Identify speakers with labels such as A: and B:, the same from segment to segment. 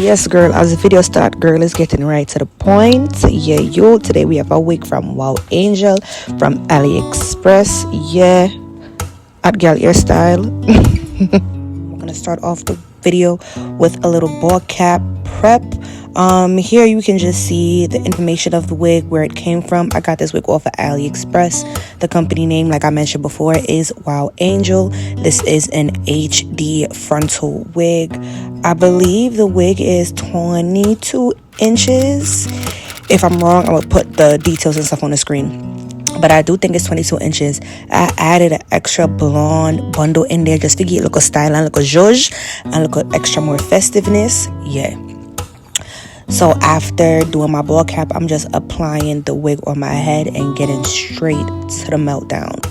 A: Yes, girl, as the video start, girl is getting right to the point. Yeah, yo, today we have a wig from Wow Angel from Aliexpress. Yeah, at girl hairstyle. I'm gonna start off the video with a little ball cap prep. Here you can just see the information of the wig, where it came from. I got this wig off of AliExpress. The company name, like I mentioned before, is Wow Angel. This is an HD frontal wig. I believe the wig is 22 inches. If I'm wrong, I'm gonna put the details and stuff on the screen, but I do think it's 22 inches. I added an extra blonde bundle in there just to get a little style and a little zhuzh and a little extra more festiveness. Yeah. So after doing my ball cap, I'm just applying the wig on my head and getting straight to the meltdown.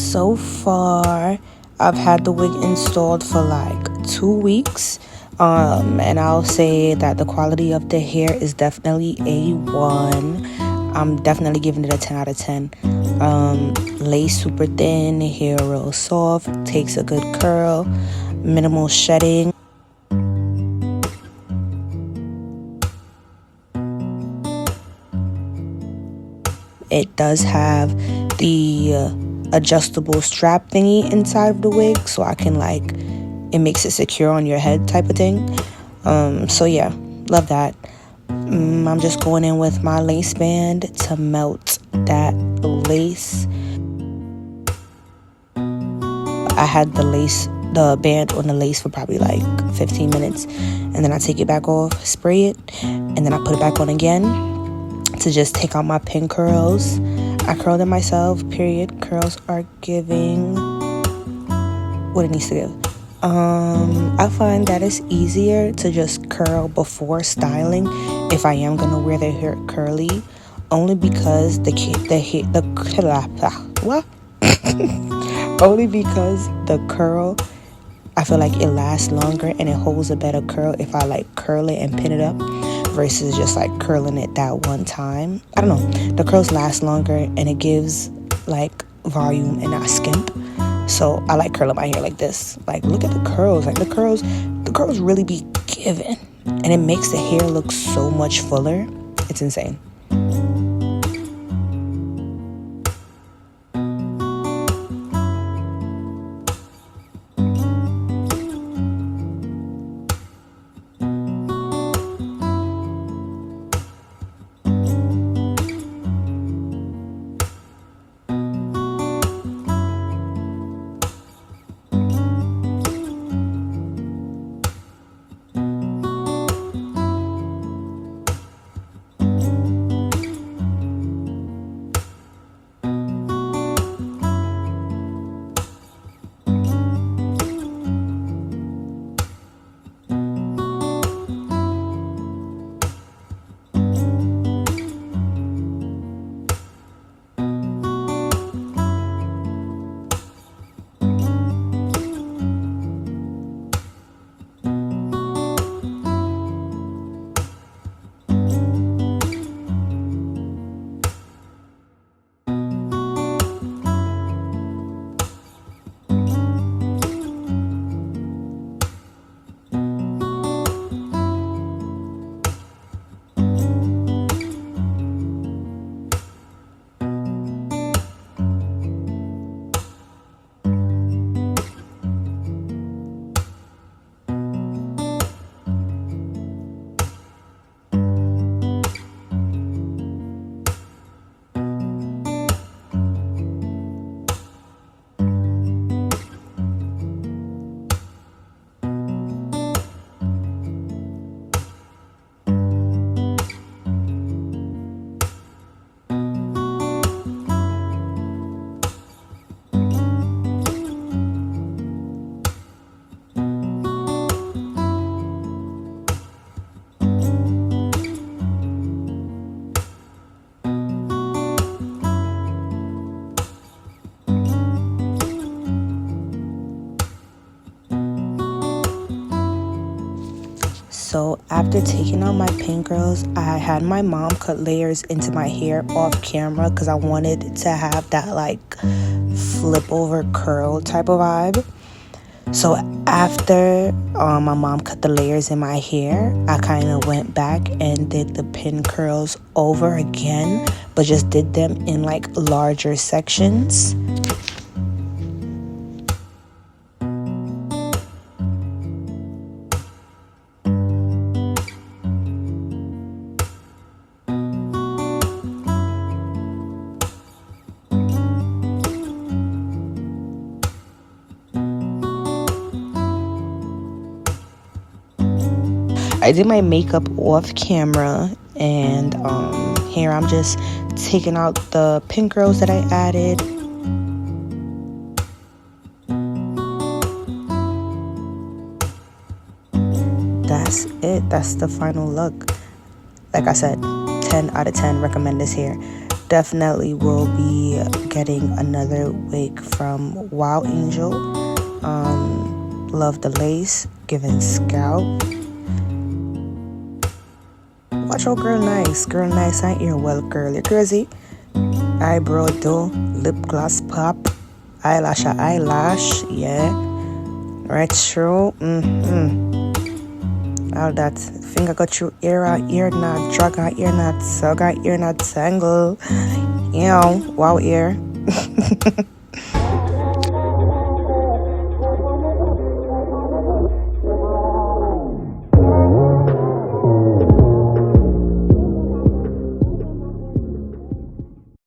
A: So far, I've had the wig installed for like 2 weeks. And I'll say that the quality of the hair is definitely A1. I'm definitely giving it a 10 out of 10. Lace super thin, hair real soft, takes a good curl, minimal shedding. It does have the adjustable strap thingy inside of the wig, so I can it makes it secure on your head type of thing. So yeah, love that. I'm just going in with my lace band to melt that lace. I had the band on the lace for probably like 15 minutes, and then I take it back off, spray it, and then I put it back on again to just take out my pin curls. I curled them myself, period. Curls are giving what it needs to give. I find that it's easier to just curl before styling if I am gonna wear the hair curly, only because only because the curl, I feel like it lasts longer and it holds a better curl if I curl it and pin it up versus just curling it that one time. I don't know, the curls last longer and it gives volume and not skimp. So I like curling my hair like this. Look at the curls. The curls really be given, and it makes the hair look so much fuller. It's insane. So after taking out my pin curls, I had my mom cut layers into my hair off camera because I wanted to have that flip over curl type of vibe. So after my mom cut the layers in my hair, I kind of went back and did the pin curls over again, but just did them in like larger sections. I did my makeup off camera, and here I'm just taking out the pin curls that I added. That's it. That's the final look. Like I said, 10 out of 10 recommend this hair. Definitely will be getting another wig from Wow Angel. Love the lace, giving scalp. Watch your girl nice, ain't you? Well, girl, you're crazy. Eyebrow do, lip gloss pop, eyelash, yeah. Right through, all that. Finger got through ear not, drag out, ear not, sug out, ear not, tangle. You know, wow, ear.